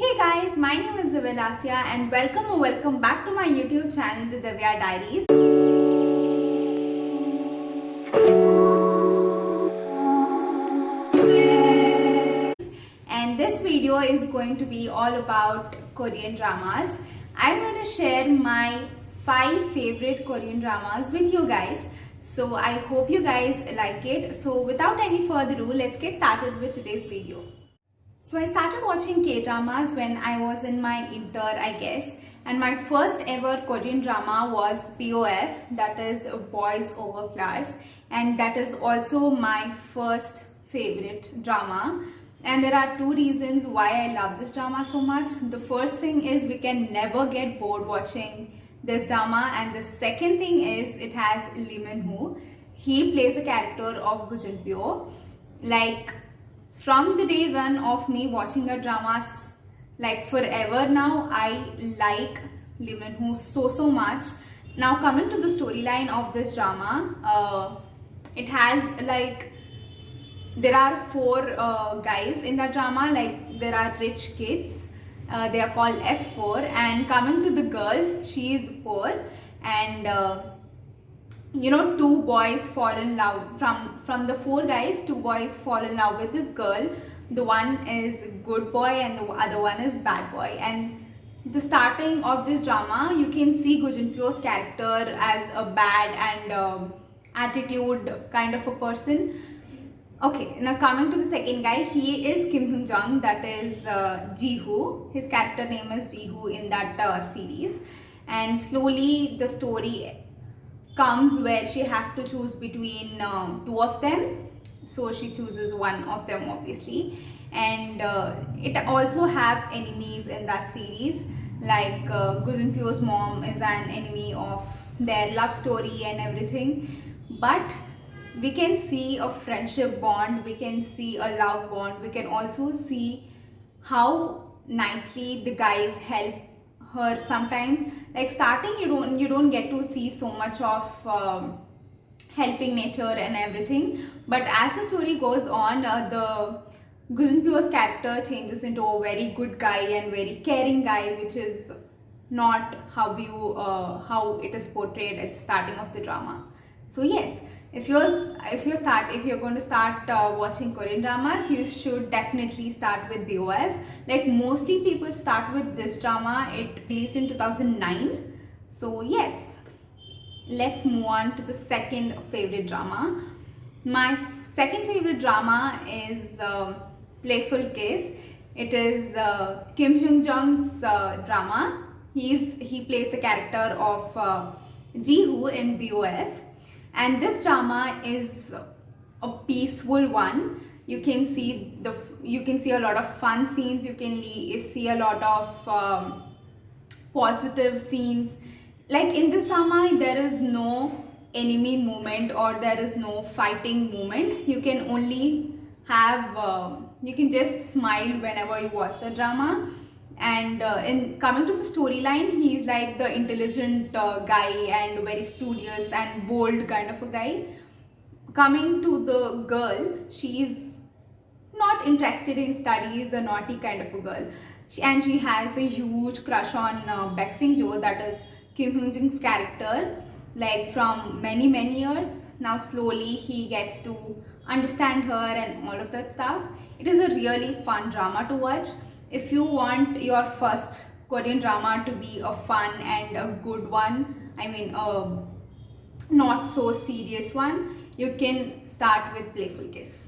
Hey guys, my name is Divya and welcome back to my YouTube channel, The Divya Diaries. And this video is going to be all about Korean dramas. I'm going to share my 5 favorite Korean dramas with you guys. So I hope you guys like it. So without any further ado, let's get started with today's video. So I started watching K-dramas when I was in my inter, I guess. And my first ever Korean drama was BOF, that is Boys Over Flowers. And that is also my first favorite drama. And there are 2 reasons why I love this drama so much. The first thing is we can never get bored watching this drama. And the second thing is it has Lee Min-ho. He plays a character of Gu Jun-pyo. Like, from the day one of me watching the dramas, like forever now, I like Lee Min-ho so much. Now coming to the storyline of this drama, it has like, there are 4 guys in the drama, like there are rich kids, they are called F4, and coming to the girl, she is poor, and 2 boys fall in love. From the 4 guys, 2 boys fall in love with this girl. The one is good boy and the other one is bad boy. And the starting of this drama, you can see Gu Jun-pyo's character as a bad and attitude kind of a person. Okay, now coming to the second guy, he is Kim Hyun-jung, that is Ji-hoo. His character name is Ji-hoo in that series. And slowly the story comes where she have to choose between 2 of them. So she chooses one of them, obviously. And it also have enemies in that series. Like Gu Jun-pyo's mom is an enemy of their love story and everything. But we can see a friendship bond, we can see a love bond, we can also see how nicely the guys help her sometimes. Like starting, you don't get to see so much of helping nature and everything, but as the story goes on, the Gu Jun-pyo's character changes into a very good guy and very caring guy, which is not how it is portrayed at the starting of the drama. So yes, if you're going to start watching Korean dramas, you should definitely start with BOF. Like mostly people start with this drama. It released in 2009. So yes, let's move on to the second favorite drama. My second favorite drama is Playful Kiss. It is Kim Hyun-jung's drama. He plays the character of Ji-hoo in BOF. And this drama is a peaceful one. You can see a lot of fun scenes. You can see a lot of positive scenes. Like in this drama, there is no enemy moment or there is no fighting moment. You can only have you can just smile whenever you watch the drama. And in coming to the storyline, he's like the intelligent guy and very studious and bold kind of a guy. Coming to the girl, she's not interested in studies, a naughty kind of a girl. She has a huge crush on Baek Sing-jo, that is Kim Hyun-jung's character, like from many years. Now slowly he gets to understand her and all of that stuff. It is a really fun drama to watch. If you want your first Korean drama to be a fun and a good one, I mean a not so serious one, you can start with Playful Kiss.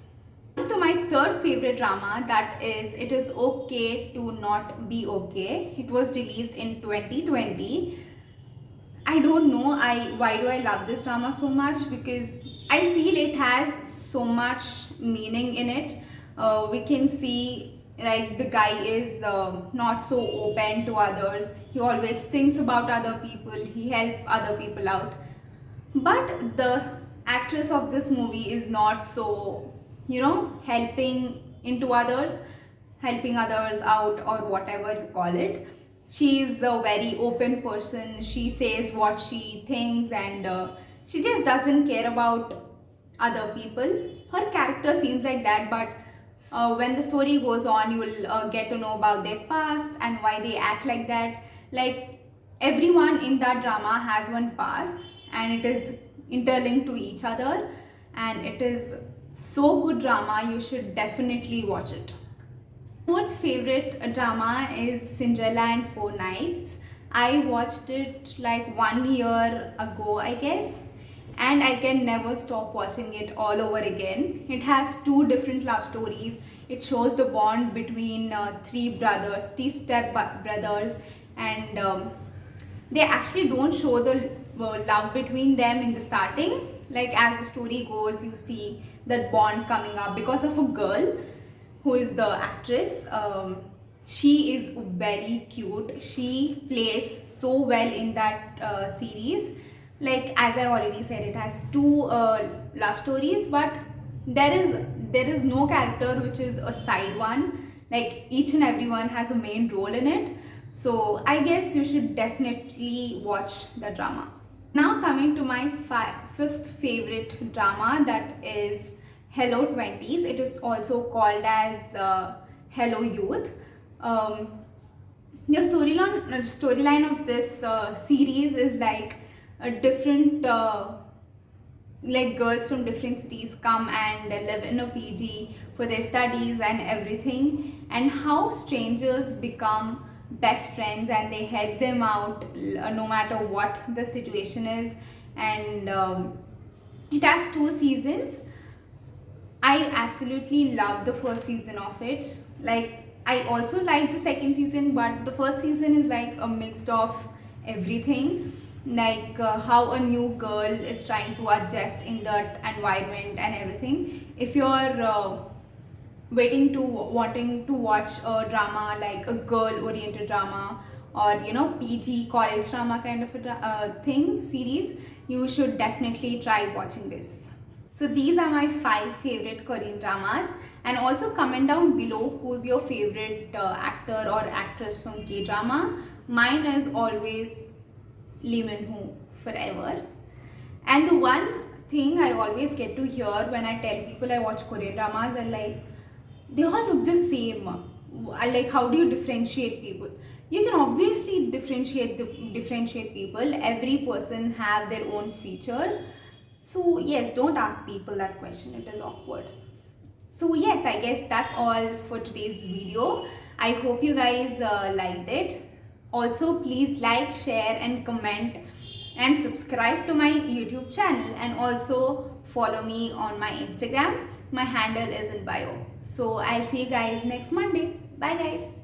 To my third favorite drama, that is It Is Okay to Not Be Okay. It was released in 2020. I don't know why do I love this drama so much, because I feel it has so much meaning in it. We can see like the guy is not so open to others. He always thinks about other people. He helps other people out. But the actress of this movie is not so, helping others out or whatever you call it. She's a very open person. She says what she thinks and she just doesn't care about other people. Her character seems like that, but when the story goes on, you will get to know about their past and why they act like that. Like, everyone in that drama has one past, and it is interlinked to each other, and it is so good drama. You should definitely watch it. Fourth favorite drama is Cinderella and Four Nights. I watched it like 1 year ago, I guess, and I can never stop watching it all over again. It has two different love stories. It shows the bond between three step brothers, and they actually don't show the love between them in the starting. Like, as the story goes, you see that bond coming up because of a girl who is the actress. She is very cute. She plays so well in that series. Like, as I already said, it has two love stories, but there is no character which is a side one. Like, each and every one has a main role in it. So I guess you should definitely watch the drama. Now coming to my fifth favorite drama, that is Hello 20s. It is also called as Hello Youth. The storyline of this series is like a different like girls from different cities come and live in a PG for their studies and everything, and how strangers become best friends and they help them out no matter what the situation is. And it has 2 seasons. I absolutely love the first season of it. Like, I also like the second season, but the first season is like a mix of everything. Like how a new girl is trying to adjust in that environment and everything. If you're wanting to watch a drama, like a girl oriented drama, or PG college drama kind of a series, you should definitely try watching this. So these are my 5 favorite Korean dramas, and also comment down below who's your favorite actor or actress from K-drama. Mine is always Lee Min-ho, forever. And the one thing I always get to hear when I tell people I watch Korean dramas, and like, they all look the same. Like, how do you differentiate people? You can obviously differentiate people. Every person have their own feature. So yes, don't ask people that question. It is awkward. So yes, I guess that's all for today's video. I hope you guys liked it. Also, please like, share and comment and subscribe to my YouTube channel, and also follow me on my Instagram. My handle is in bio. So I'll see you guys next Monday. Bye guys.